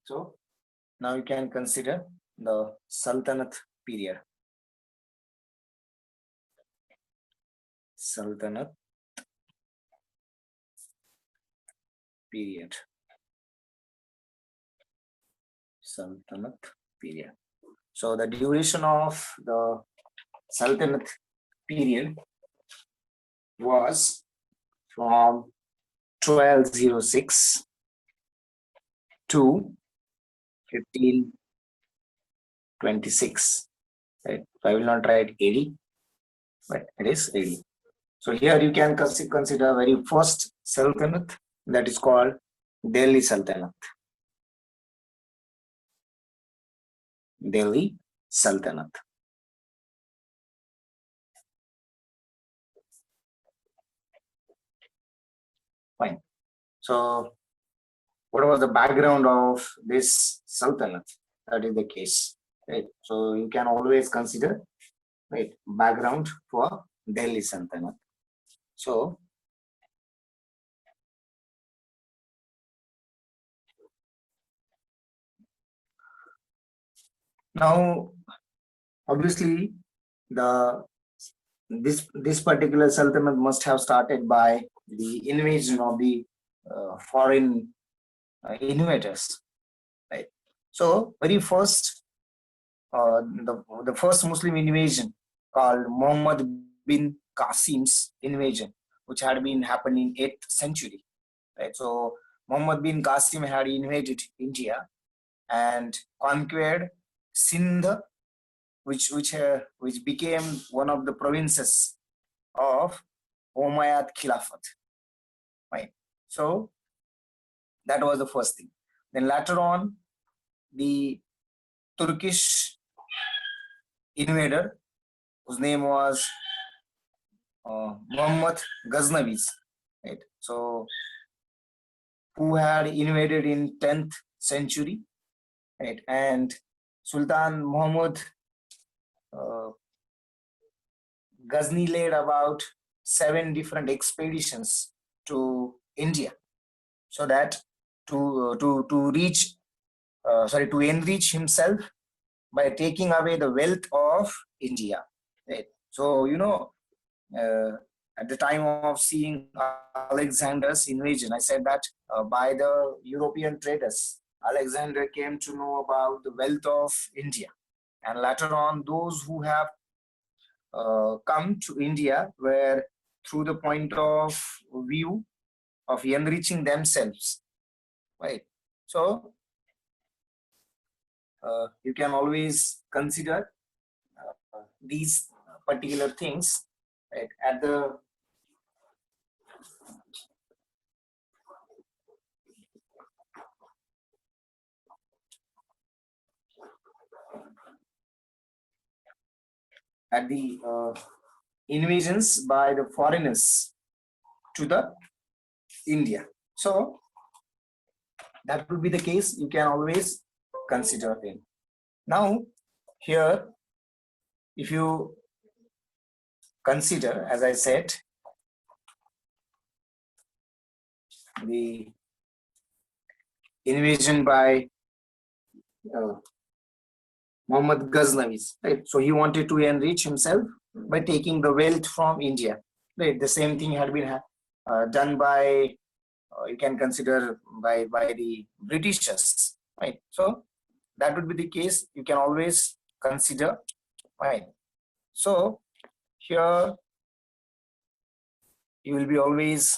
So now you can consider the Sultanate period. Sultanate period. Sultanate period. So the duration of the Sultanate period was from 1206 to 1526. Right? So I will not write AD, but it is AD. So here you can consider very first Sultanate, that is called Delhi Sultanate. Delhi Sultanate. Fine. So what was the background of this Sultanate? That is the case. Right. So you can always consider, right, background for Delhi Sultanate. So now obviously this particular Sultanate must have started by the invasion of the foreign invaders, right? So very first, the first Muslim invasion called Muhammad bin Qasim's invasion, which had been happening in 8th century, right? So Muhammad bin Qasim had invaded India and conquered Sindh, which became one of the provinces of Umayyad Khilafat. Right. So that was the first thing. Then later on, the Turkish invader, whose name was Muhammad Ghaznavis, right? So who had invaded in 10th century, right? And Sultan Muhammad Ghazni led about 7 different expeditions to India, so that to enrich himself by taking away the wealth of India. Right? So at the time of seeing Alexander's invasion, I said that by the European traders, Alexander came to know about the wealth of India, and later on, those who have come to India were through the point of view of enriching themselves, right? So you can always consider these particular things, right, at the invasions by the foreigners to the India. So that would be the case. You can always consider them. Now here, if you consider, as I said, the invasion by Muhammad Ghaznavis, right? So he wanted to enrich himself by taking the wealth from India, right? The same thing had been done by, you can consider by the Britishers, right? So that would be the case. You can always consider, right? So here you will be always,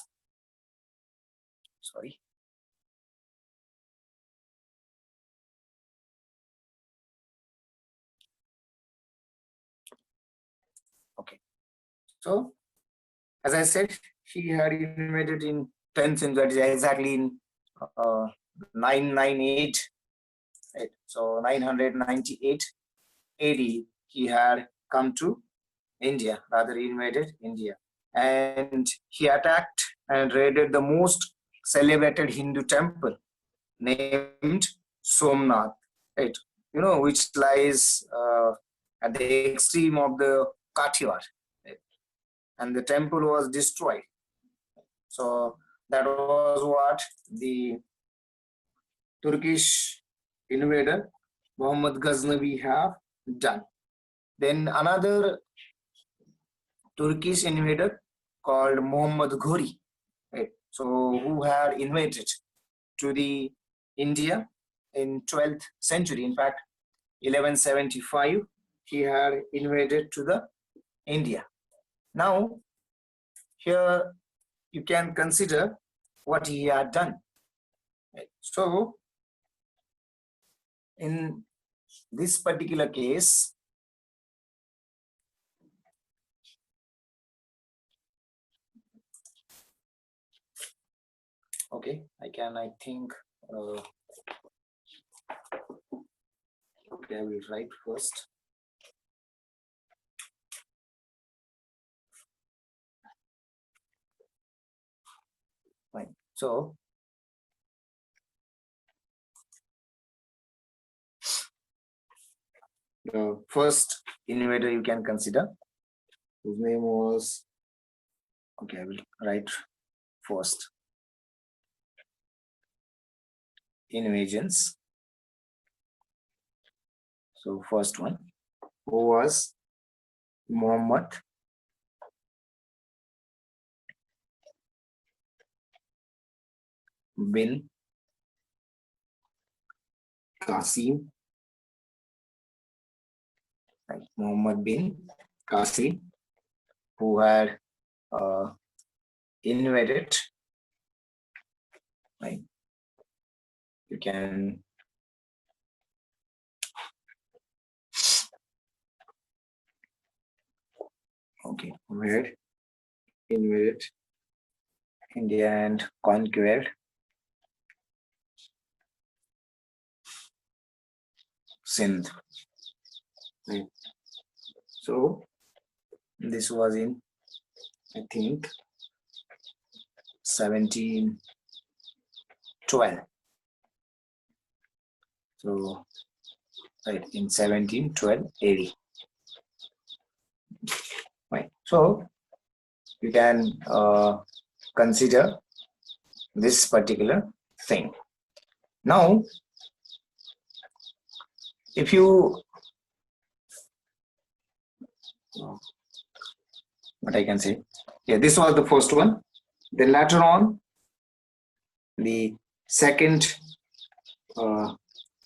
sorry. Okay. So as I said, he had invaded in 10th century, exactly in 998. Right? So 998 AD, he had come to India, rather invaded India. And he attacked and raided the most celebrated Hindu temple named Somnath, right? Which lies at the extreme of the Kathiawar, right? And the temple was destroyed. So that was what the Turkish invader Muhammad Ghaznavi have done. Then another Turkish invader called Muhammad Ghori, right? So who had invaded to the India in 12th century. In fact, 1175, he had invaded to the India. Now, here you can consider what he had done. Right? So, in this particular case, okay, I think, okay, I will write first. Fine. So, the first invader you can consider, his name was, okay, I will write first. Invasions. So first one, who was Muhammad bin Qasim, right? Muhammad bin Qasim, who had invaded, right? You can okay, who had invaded India and conquered Sindh. Right. So this was in, I think, 1712. So right, in 1712 AD. Right. So you can consider this particular thing. Now, if you, what I can say, yeah, this was the first one. Then later on, the second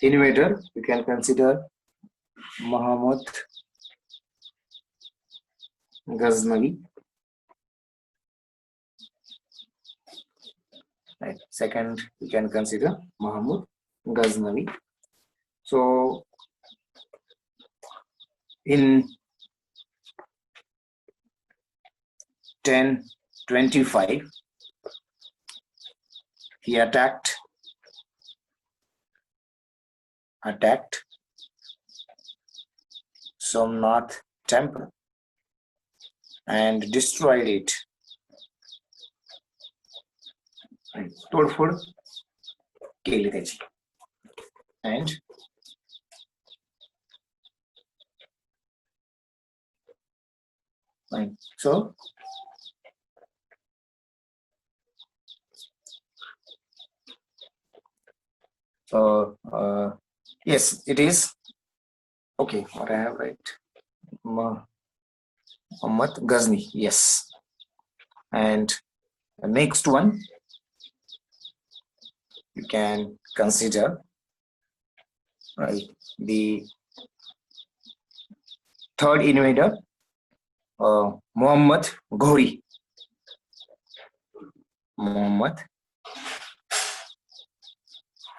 invader, you can consider Muhammad Ghaznavi. Right. Second, you can consider Muhammad Ghaznavi. So in 1025, he attacked Somnath temple and destroyed it. तोड़फोड़ केली त्याची. And fine. So yes, it is okay. What I have right, Muhammad Ghazni, yes. And the next one you can consider, right, the third invader, Muhammad Ghori. Muhammad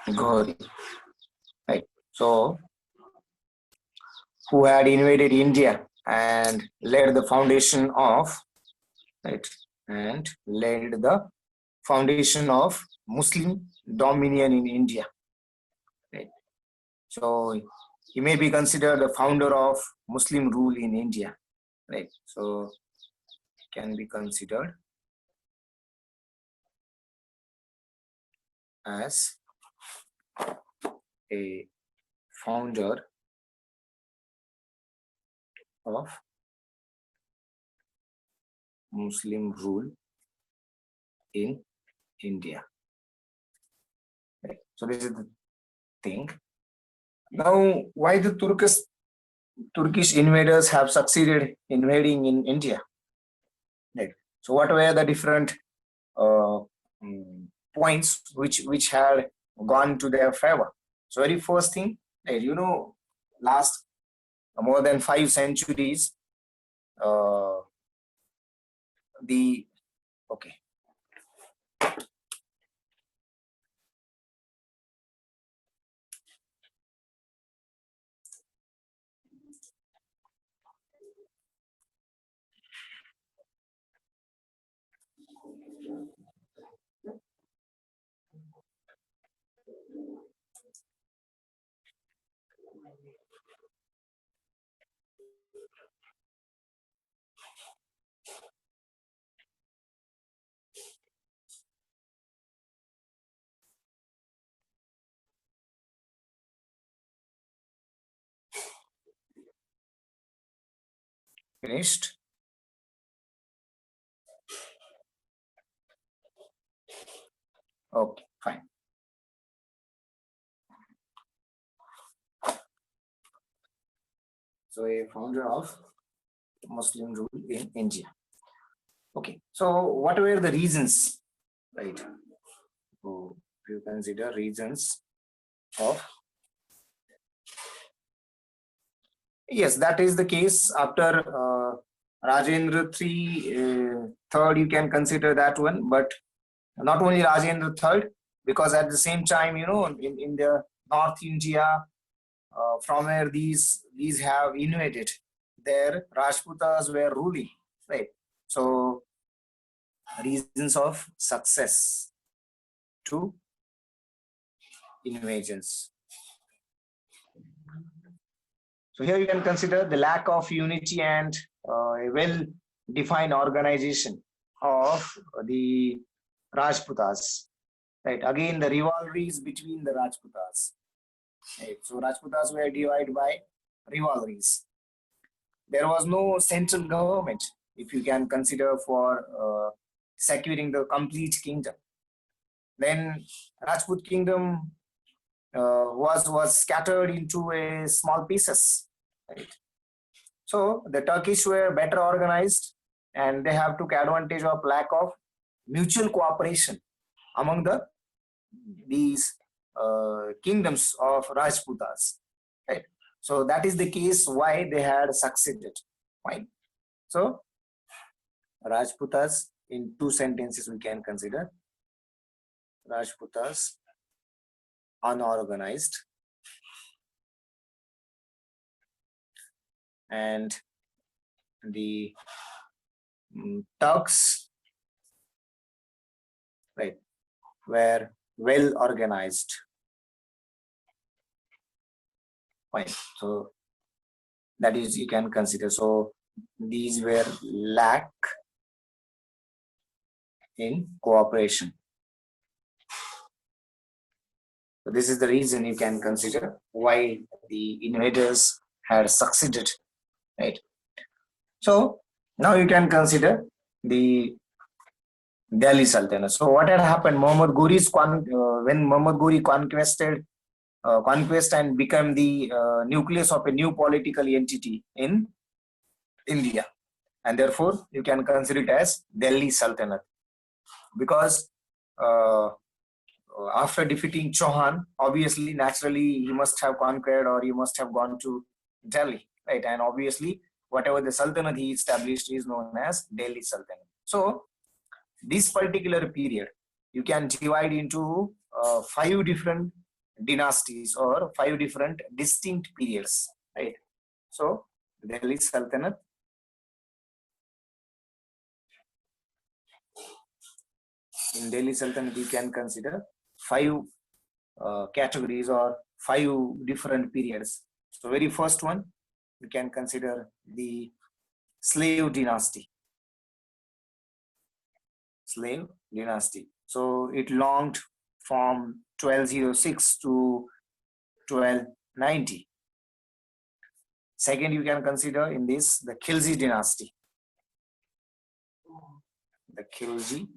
Ghori, right? So, who had invaded India and led the foundation of, right, and led the foundation of Muslim dominion in India, right? So he may be considered the founder of Muslim rule in India, right? So can be considered as a founder of Muslim rule in India. Right. So this is the thing. Now, why the Turkish invaders have succeeded invading in India? Right. So, what were the different uh, points which had gone to their favor? So, very first thing, right, last more than 5 centuries, uh, the okay, finished. Okay, fine. So, a founder of Muslim rule in India. Okay, so what were the reasons, right? So, if you consider reasons of, yes, that is the case after Rajendra III, third. You can consider that one, but not only Rajendra III, because at the same time, in the North India, from where these have invaded, their Rajputas were ruling, right? So reasons of success to invasions. So here you can consider the lack of unity and a well-defined organization of the Rajputas. Right. Again, the rivalries between the Rajputas. Right. So Rajputas were divided by rivalries. There was no central government, if you can consider, for securing the complete kingdom. Then Rajput kingdom was scattered into a small pieces. Right. So the Turkish were better organized, and they have took advantage of lack of mutual cooperation among these kingdoms of Rajputas. Right. So that is the case why they had succeeded. Fine. So Rajputas, in two sentences we can consider: Rajputas unorganized, and the Turks, right, were well organized. Fine. So that is, you can consider. So these were lack in cooperation. So this is the reason you can consider why the invaders had succeeded, right? So now you can consider the Delhi Sultanate. So what had happened? When Muhammad Ghori conquest and become the nucleus of a new political entity in India, and therefore you can consider it as Delhi Sultanate, because after defeating Chauhan, obviously, naturally, he must have conquered, or he must have gone to Delhi, right? And obviously, whatever the Sultanate he established is known as Delhi Sultanate. So this particular period, you can divide into 5 different dynasties or 5 different distinct periods, right? So Delhi Sultanate, in Delhi Sultanate, you can consider 5 categories or 5 different periods. So very first one, we can consider the slave dynasty. Slave dynasty. So it longed from 1206 to 1290. Second, you can consider in this the Khilji dynasty. The Khilji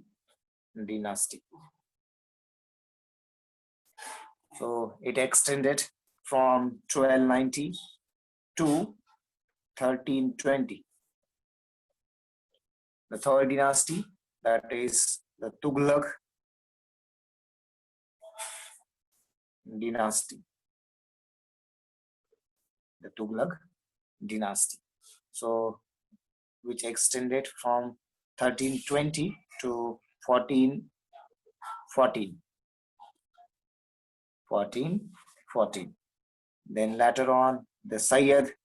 dynasty. So it extended from 1290 to 1320. The third dynasty, that is the Tughlaq dynasty. The Tughlaq dynasty. So, which extended from 1320 to 1414. 1414. Then later on, the Sayyid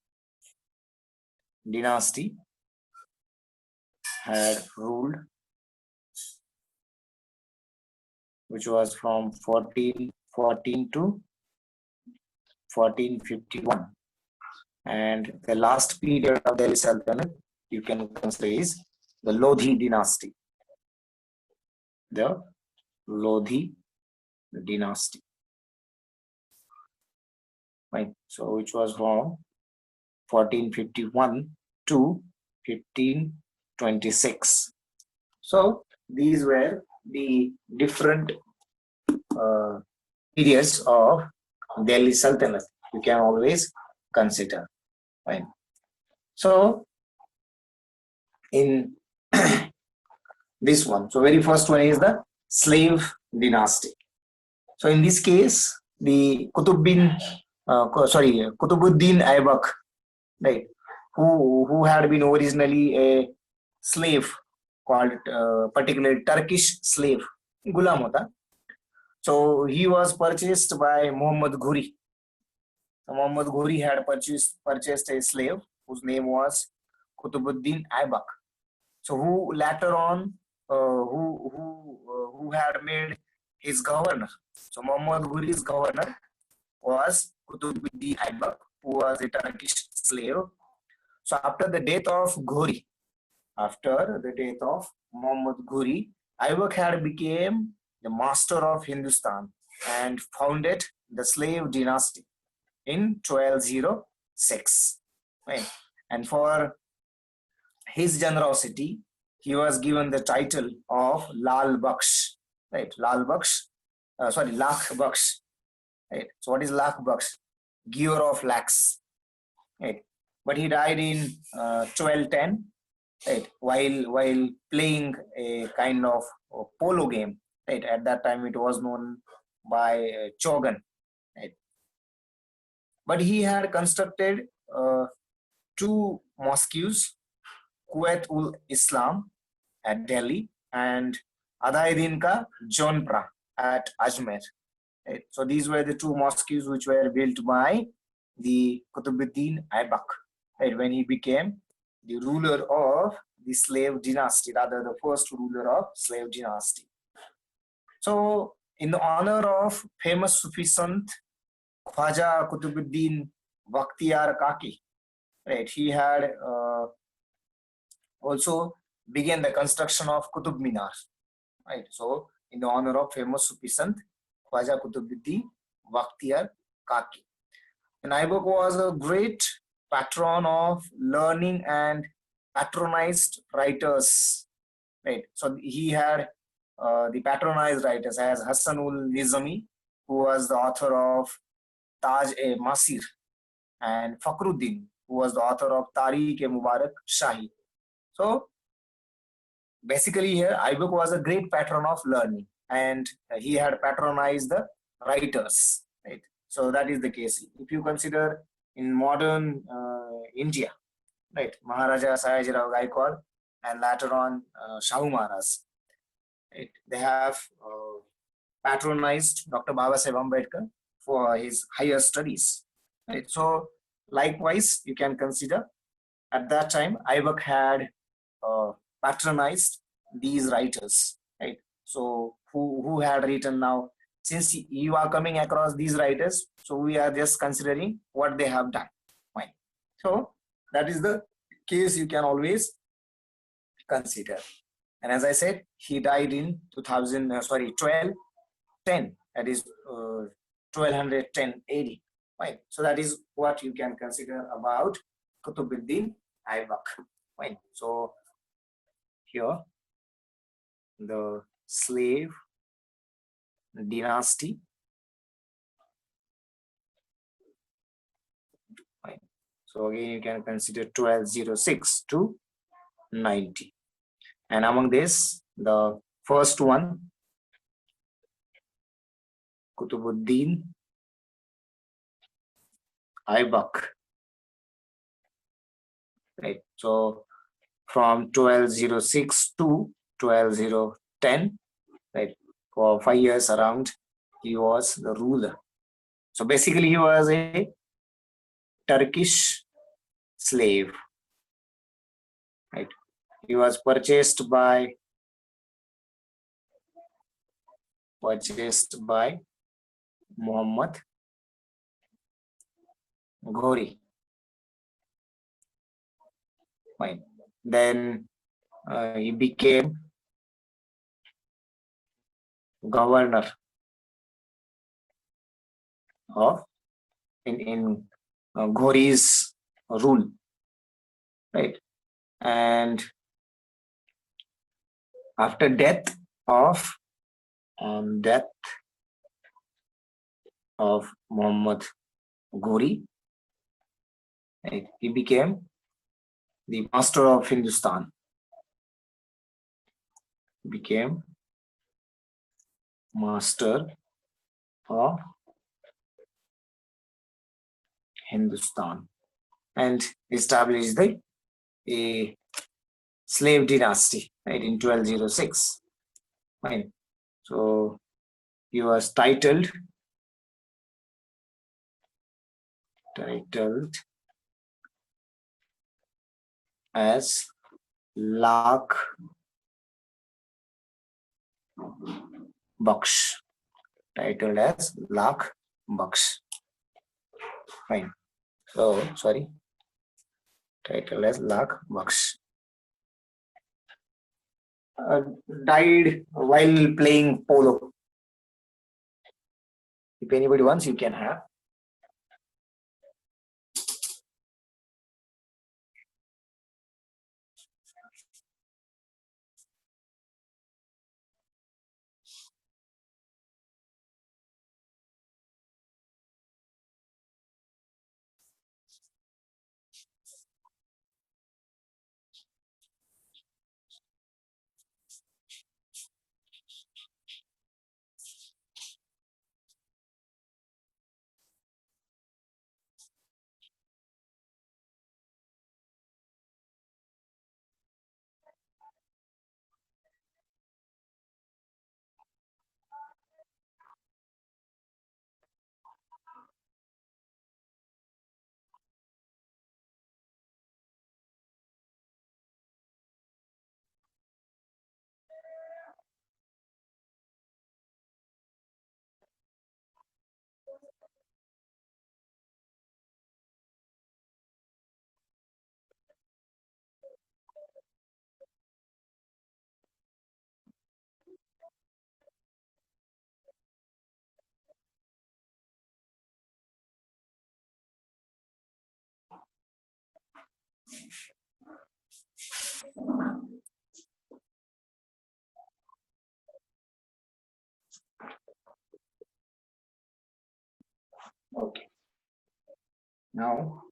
dynasty had ruled, which was from 1414 to 1451. And the last period of Delhi Sultanate you can consider is the Lodhi dynasty. The Lodhi dynasty. Right. So which was from 1451 to 1526. So these were the different periods of Delhi Sultanate you can always consider. Right. So in this one, so very first one is the slave dynasty. So in this case, the Kutubuddin Aibak, right, who had been originally a slave called particularly Turkish slave, Gulam hota. So he was purchased by Muhammad Ghuri. So Muhammad Ghuri had purchased a slave whose name was Kutubuddin Aibak. So who later on, who had made his governor. So Muhammad Ghuri's governor was Kutubuddin Aibak, who was a Turkish slave. So after the death of Muhammad Ghuri, Aibak had became the master of Hindustan and founded the slave dynasty in 1206. Right? And for his generosity, he was given the title of Lal Baksh. Right? Lakh Baksh. Right? So what is Lakh Baksh? Giver of lakhs. Right? But he died in 1210. Right? While playing a kind of polo game. Right? At that time, it was known by Chogan. Right? But he had constructed two mosques, Kuwait ul Islam at Delhi and Adai Ka Jonpra at Ajmer. Right? So these were the two mosques which were built by the Kutubuddin Aibak, right, when he became the ruler of the slave dynasty, rather the first ruler of slave dynasty. So in the honor of famous Sufi Sant Khwaja Kutubuddin Bakhtiyar Kaki, right, he had also began the construction of Qutub Minar. Right. So in the honor of famous Sufi Sant Khwaja Kutubuddin Bakhtiyar Kaki. And Aibak was a great patron of learning and patronized writers. Right. So he had the patronized writers as Hassanul Nizami, who was the author of Taj-e-Masir, and Fakhruddin, who was the author of Tariq-e-Mubarak Shahi. So basically here, Aibak was a great patron of learning and he had patronized the writers. Right? So that is the case. If you consider in modern India, right, Maharaja Sayajirao Gaikwad and later on Shahu Maharaj, right, they have patronized Dr. Babasaheb Ambedkar for his higher studies. Right? So likewise, you can consider at that time Aibak had patronized these writers, right? So who had written now? Since you are coming across these writers, so we are just considering what they have done. Fine. So that is the case you can always consider. And as I said, he died in 1210. That is 1210 AD. Fine. So that is what you can consider about Kutubuddin Aibak. Fine. So here the slave dynasty So again, you can consider 1206 to 90. And among this, the first one, Kutubuddin Aibak, right? So from 1206 to 12010, right? For 5 years around, he was the ruler. So basically, he was a Turkish slave, right? He was purchased by Muhammad Ghori. Fine. Then he became governor of in Ghori's rule, right? And after death of Muhammad Ghori, right, he became the master of Hindustan. He became master of Hindustan and established the a slave dynasty, right, in 1206. Fine. So he was titled as Lakh Baksh. Titled as Lakh Baksh. Fine. So sorry. Titled as Lakh Baksh. Died while playing polo. If anybody wants, you can have. Okay. Now,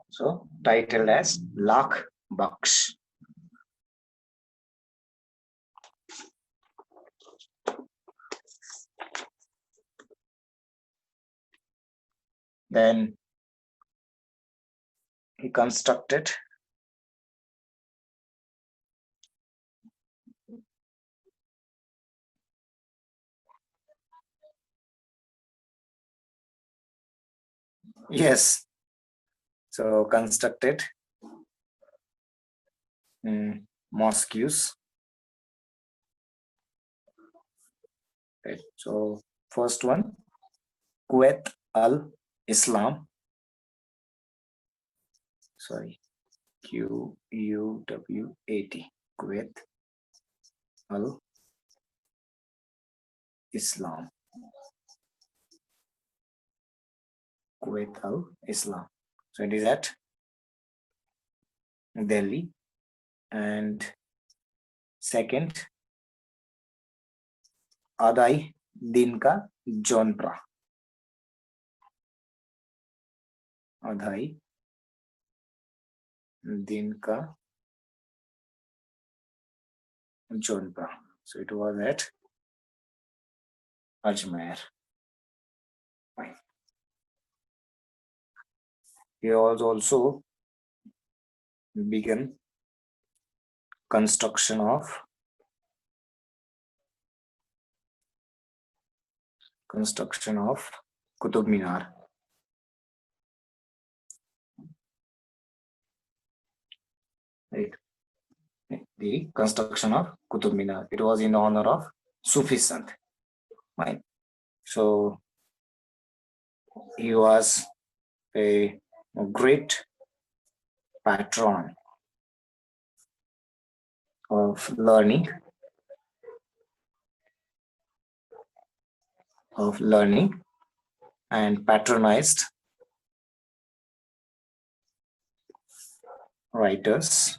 so titled as Lakh Baksh. Then he constructed yes. So constructed mosques. Right. So first one, Kuwait al Islam. Sorry, Quwat. Kuwait al Islam. Kuwait al Islam. So it is at Delhi, and second आदाई दिन का जौनप्रा, आदाई दिन का जौनप्रा. So it was at Ajmer. Fine. He was also began construction of Qutub Minar. Right. The construction of Qutub Minar. It was in honor of Sufi Sant. Right. So he was a great patron of learning, and patronized writers.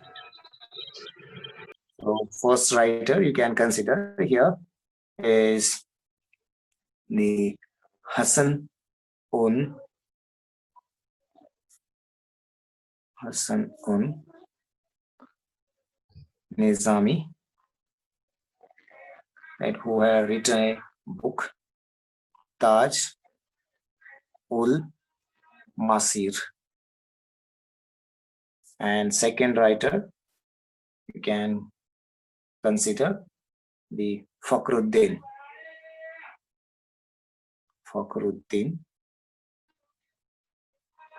So first writer you can consider here is the Hassan un Nizami, right, who had written a book, Taj ul Masir. And second writer you can consider the Fakhruddin,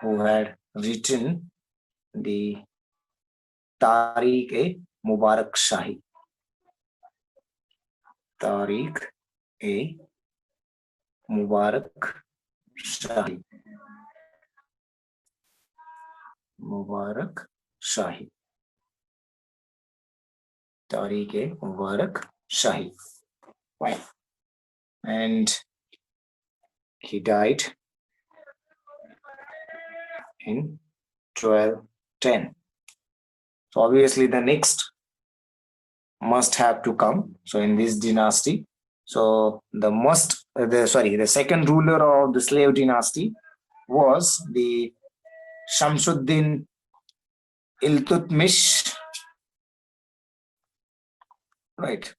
who had written the Tariq-e Mubarak Shahi. Tariq-e Mubarak Shahi. Tariq-e Mubarak Shahi. Fine. And he died in 1210. So obviously the next must have to come. So in this dynasty, so the second ruler of the slave dynasty was the Shamsuddin Iltutmish, right?